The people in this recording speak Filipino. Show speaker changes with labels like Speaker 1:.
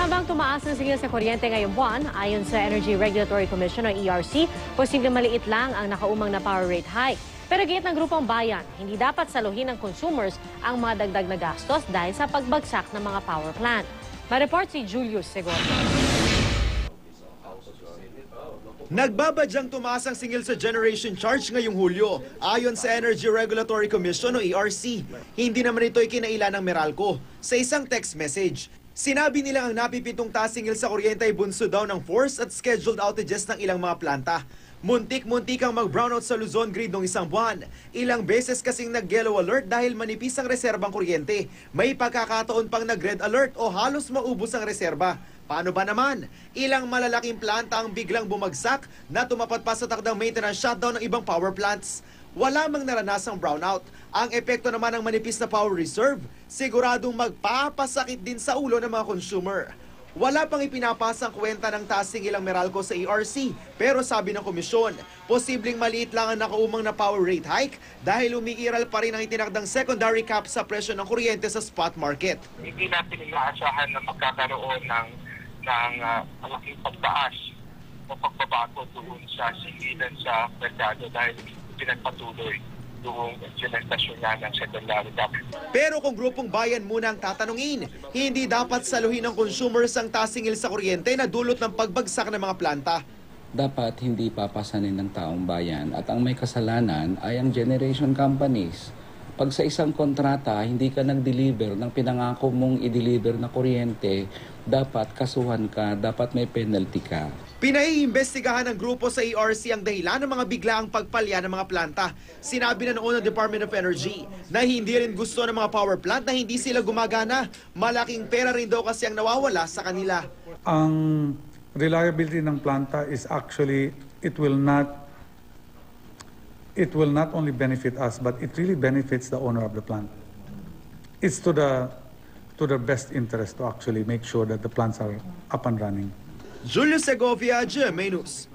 Speaker 1: Habang tumaas ang singil sa kuryente ngayong buwan, ayon sa Energy Regulatory Commission o ERC, posibleng maliit lang ang nakaumang na power rate hike. Pero gate ng grupong bayan, hindi dapat saluhin ng consumers ang mga dagdag na gastos dahil sa pagbagsak ng mga power plant. Ma-report si Julius Segovia.
Speaker 2: Nagbabadyang tumaas ang singil sa generation charge ngayong Hulyo. Ayon sa Energy Regulatory Commission o ERC, hindi naman ito'y kinailan ng Meralco. Sa isang text message, sinabi nila ang napipitong taas singil sa kuryente ay bunso daw ng forced at scheduled outages ng ilang mga planta. Muntik-muntik ang mag-brownout sa Luzon grid noong isang buwan. Ilang beses kasing nag-yellow alert dahil manipis ang reserbang kuryente. May pagkakataon pang nag-red alert o halos maubos ang reserba. Paano ba naman? Ilang malalaking planta ang biglang bumagsak na tumapat pa sa takdang maintenance shutdown ng ibang power plants. Wala mang naranasang brownout. Ang epekto naman ng manipis na power reserve, siguradong magpapasakit din sa ulo ng mga consumer. Wala pang ipinapasang kwenta ng taas singilang Meralco sa ERC, pero sabi ng komisyon, posibleng maliit lang ang nakaumang na power rate hike dahil umiiral pa rin ang itinakdang secondary cap sa presyo ng kuryente sa spot market.
Speaker 3: Hindi natin inaasahan na magkakaroon ng malaking pagtaas o pagbabago doon sa singilan sa merkado dahil pinagpatuloy doon implementasyon na ng secondary cap.
Speaker 2: Pero kung grupong bayan muna ang tatanungin, hindi dapat saluhin ng consumers ang tasingil sa kuryente na dulot ng pagbagsak ng mga planta.
Speaker 4: Dapat hindi papasanin ng taong bayan at ang may kasalanan ay ang generation companies. Pag sa isang kontrata, hindi ka nag-deliver ng pinangako mong i-deliver na kuryente, dapat kasuhan ka, dapat may penalty ka.
Speaker 2: Pinaiimbestigahan ng grupo sa ERC ang dahilan ng mga biglaang pagpalya ng mga planta. Sinabi na noon ng Department of Energy na hindi rin gusto ng mga power plant na hindi sila gumagana. Malaking pera rin daw kasi ang nawawala sa kanila.
Speaker 5: Ang reliability ng planta is actually, it will not only benefit us, but it really benefits the owner of the plant. It's to the best interest to actually make sure that the plants are up and running.
Speaker 2: Julio Segovia, GMA News.